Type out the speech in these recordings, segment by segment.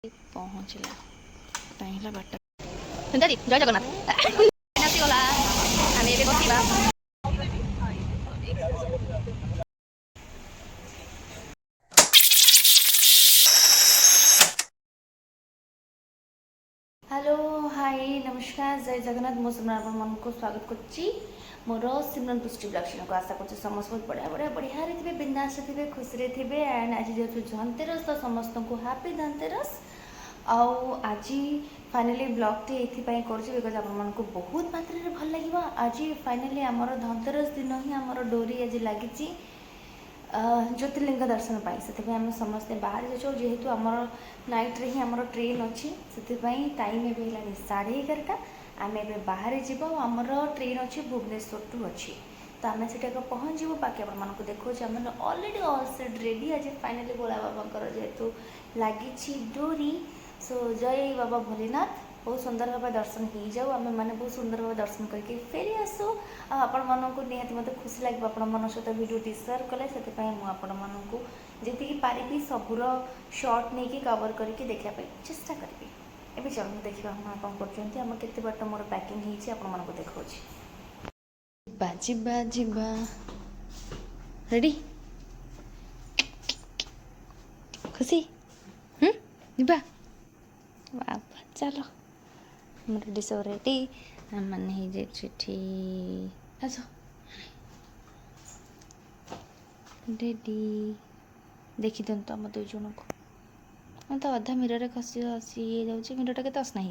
ପହଞ୍ଚିଲା ଟାଇମ୍ ହେଲା 12ଟା। ଜୟ ଜଗନ୍ନାଥ ଆସିଗଲା ଆମେ ଏବେ ବସିବା। हेलो हाय नमस्कार जय जगन्नाथ मो सिमरन मन को स्वागत करुच्ची मोर सिमरन पुष्टि ब्लॉग को आशा कर समस्त बहुत बढ़िया बढ़िया बढ़िया थे बिंदास थे खुशी थे एंड आज जेहतु धनतेरस तो समस्त को हैप्पी धनतेरस। आज फाइनाली ब्लॉग टी बिकज आपको बहुत मात्रा भल लगे। आज फाइनाली आमर धनतेरस दिन ही आमर डोरी आज लगी ज्योतिर्लिंग दर्शन पाई से आम समस्ते बाहर जाऊँ जेहेतु आमर नाइट रे ही आमर ट्रेन अच्छी से टाइम एवं है 11:30 आम ए बाहर जीव आमर ट्रेन अच्छी भुवनेश्वर टू अच्छी तो आम से पहुँचू बाकी आपको देखो आम अलरेडी ऑल सेट रेडी आज फाइनाली भोला बाबा जेहेतु लगी डोरी सो जय बाबा भोलेनाथ बहुत सुंदर भाव दर्शन हो जाऊ आम मैंने बहुत सुंदर भाव दर्शन करके फेरी आसू आपण मानक निहाती मत खुशी लगे आपण मन सहित भिडियो सेयार कले से जी पारि सबूर शॉर्ट नहीं कि कवर करके देखापी चेष्टा करी। एवं चलू देखा हम कौन केते बाट मोर पैकिंग होती देखा बाजिबा जिबा रेडी खुशी जिबा बाबा चलो रेडी सब रेडी मैंने ही आस रेडी देखी दिखाँ आम 2 जन को मैं तो अधा मिरर खसी खसी जाऊँगी मिररटा के असना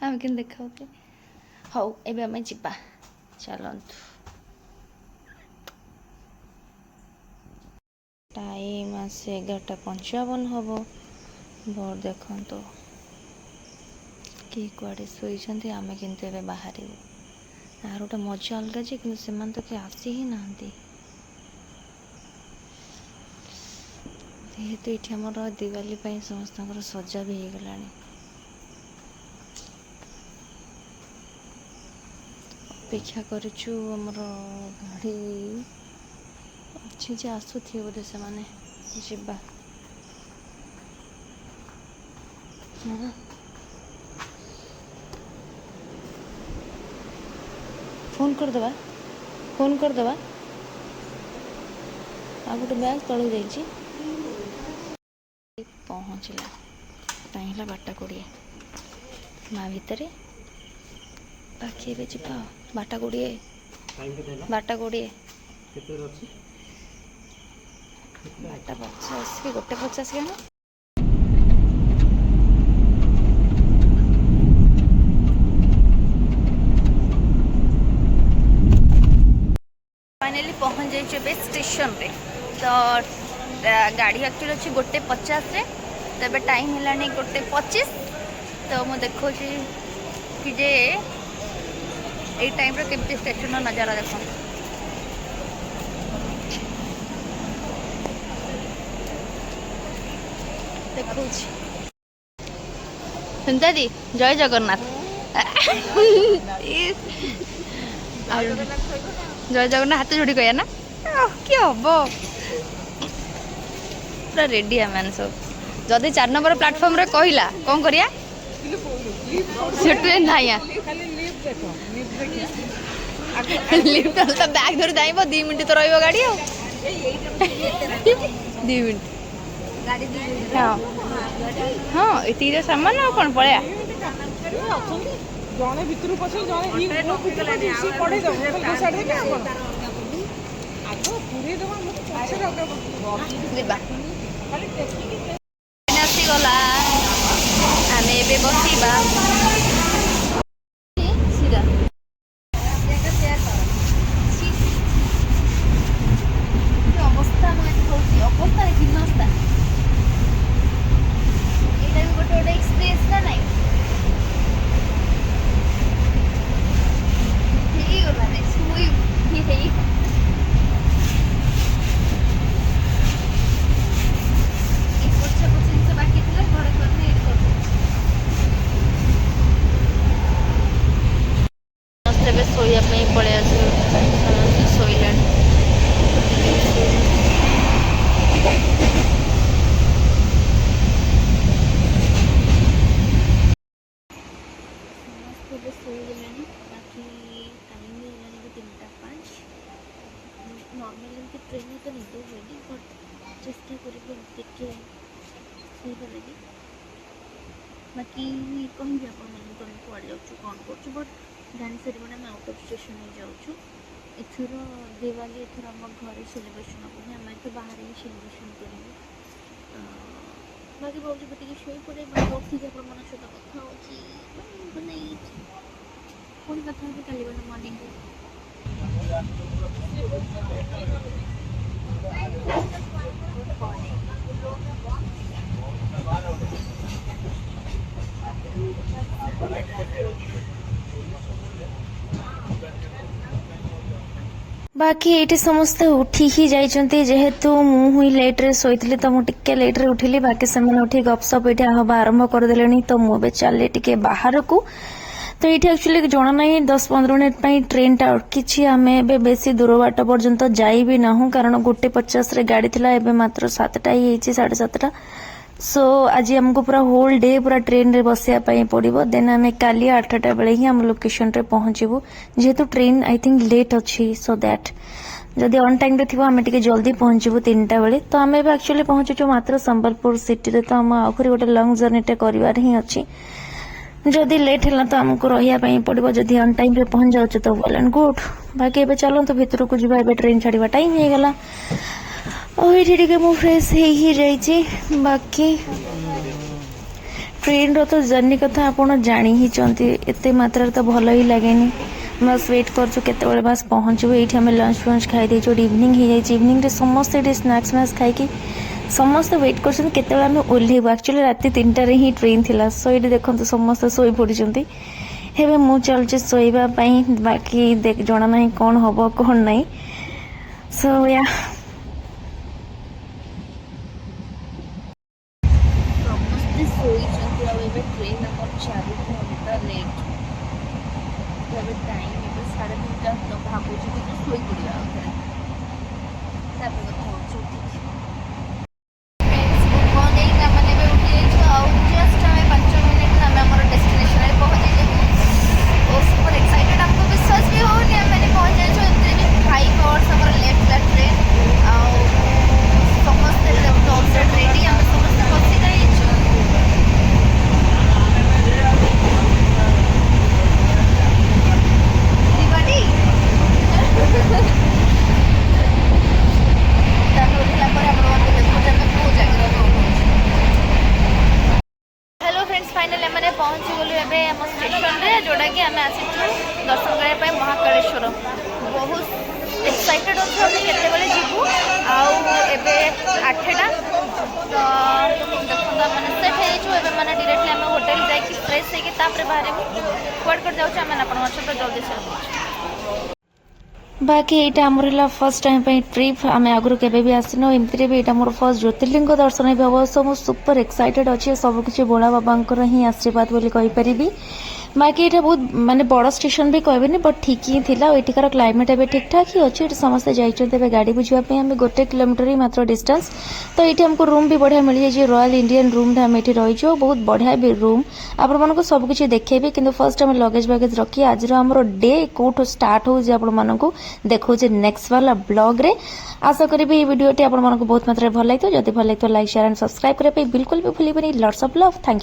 आम कि देखा हाउ एम जा चलतु टाइम आसे 11:55 हम भोर देखु किए कुआड़े शोती आम कि बाहर यार गोटे मजा अलग जे कि तो किए आसी ही ना जेहेतु ये आमर दिवाली समस्त सजा भी हो गला अपेक्षा करूँ आमर गाड़ी अच्छी जे आसुथे बोधे से माने जीवा फोन करदे आ गोटे बैग तलू जा पहुँचला टाइम है 12:20 माँ भितर बाकी ए जा 12:20 12:20 12:50 1:50 क्या फाइनली पहुँच जाइए स्टेशन रे तो गाड़ी एक्चुअली अच्छी 1:50 तबे टाइम है 1:25 तो मुझे देखो कि जे ये टाइम रे केमती स्टेशन नजारा देखो देखो सुनता दी जय जगन्नाथ जय जगन्नाथ हाथ जोड़ी कह ना कि हम पूरा रेडी आम सब जदि 4 नंबर प्लाटफर्म रे कहला कौन करिया ट्रेन ना लिफ्ट तो बैग धरी दाइब 2 मिनट तो रही गाड़ी 2 मिनट हाँ हाँ ये सामान आ कौन पड़े जने भितर पछे जने पड़े दो साइड दे अपन आगो पूरे दवा मत पछे दिबा आसी गला आमे एबे बसिबा सीधा अवस्था अवस्था हिन्नस्ता एटा भी गोटे एक्सप्रेस ना नहीं बाकी ହେଇପାରିବି ବାକି କହିବି ଆପଣମାନଙ୍କୁ ଆମେ କୁଆଡ଼େ ଯାଉଛୁ କ'ଣ କରୁଛୁ ବଟ୍ ଜାଣି ସାରିବଣି ଆମେ ଆଉଟ୍ ଅଫ୍ ଷ୍ଟେସନ୍ ହେଇଯାଉଛୁ ଏଥର ଦିୱାଲି ଏଥର ଆମ ଘରେ ସେଲିବ୍ରେସନ୍ ହେବନି ଆମେ ତ ବାହାରେ ହିଁ ସେଲିବ୍ରେସନ୍ କରିବୁ ବାକି ଭାବୁଛୁ ଟିକେ ଶୋଇପଡ଼େ ଉଠିକି ଆପଣମାନଙ୍କ ସହିତ କଥା ହେଉଛି ମାନେ ପୁଣି କଥା ହେବି କାଲି ବେলা ମର୍ଣ୍ଣିଂରେ बाकी ये समस्ते उठी ही जाइछन्ती जेहेतु मु ही लेट रे सोइतली तो मु टिके लेट रे उठिली बाकी से उठी गपसप ये हवा आरंभ करदेले तो मुझे चले टिके बाहर को तो ये एक्चुअली जना ना 10-15 मिनिट ट्रेन टा अटकी आम ए बेसी दूर बाट पर्यंत जाई भी ना कारण 1:50 रे गाड़ी थिला एबे मात्र 7टा ही 7:30 सो आज हमको पूरा होल डे पूरा ट्रेन रे बसिया पड़ो देन आम काली 8टा बेले ही आम लोकेशन रे पहुंचबू जेहेतु ट्रेन आई थिंक लेट अच्छी सो दैट जदि ऑन टाइम रे थिबो आम टिके जल्दी पहुंचबू 3टा बेले तो आम एक्चुअली पहुंचुचु मात्र संबलपुर सिटी रे तो आम आखरी गोटे लॉन्ग जर्नी टे करिवार ही अच्छी जदि लेट है तो आमको रहा पड़ो जदि ऑन टाइम रे पहुंच जाऊँ तो वेल एंड गुड बाकी एबे चलतो भीतर को जीवा एबे ट्रेन छाड़ीबा टाइम हो गला ये मु फ्रेश ही जाइए बाकी ट्रेन रो तो जर्नी कथा आपड़ जानी ही चाहती एत मात्रा तो भल ही लगे बस वेट करते बस पहुँचू ये आम लंच वंच खाई देचु इवनिंग हो जाए इवनिंग रे समस्ते ये स्नैक्स वैक्स खाई समस्ते वेट कर ओह्लैबू एक्चुअली राति 3टार ही ट्रेन थिला सो ये देखो समस्ते शोई पड़ी हेबे मु चलचे शोइबा बाकी जना ना कौन हम कौन नहीं सो या ट्रेन आम 4 घंटा लेट टाइम 3:30 तो भावुँ शोई पड़ा जोड़ा कि आम आसी दर्शन करने महाकालेश्वर बहुत एक्साइटेड अच्छे केतबे जीवु आबे 8टा तो देखो मैंने सेट हो मैंने डायरेक्टली आम होटेल जाकि फ्रेश होकर बाहर क्वाड कर जाऊँ आम सहित जल्दी से बाकी यहाँ आमर फर्स्ट टाइम ट्रिप आम आगुरी केवे भी आसनो एमती भी यहाँ मोर फर्स्ट ज्योतिर्लिंग दर्शन भी हम सो मुझे सुपर एक्साइटेड अच्छे सबकि बोला बाबा ही आशीर्वाद बोली कहीपरि बाकी ये बहुत माने बड़ स्टेशन भी कहबेनि बट ठीक ही थिला एठिकार क्लाइमेट एबे ठीक ठाक ही अच्छे समस्त जाइए गाड़ी बुझापी आम 1 किलोमीटर ही मात्र डिस्टेंस तो ये हमको रूम भी बढ़िया मिल जाए रॉयल इंडियन रूम आम ये रही बहुत बढ़िया भी रूम आपको सबकि देखेबी कि फर्स्ट आम लगेज बैगेज रखी आज आमर डे कौटू स्टार्ट हो देखो नेक्स्ट वाला ब्लॉग रे आशा करी ये वीडियो आपको बहुत मात्रा भल लगे जब भल लगे लाइक शेयर एंड सब्सक्राइब करने बिल्कुल भी भूलिए lots of love thank you.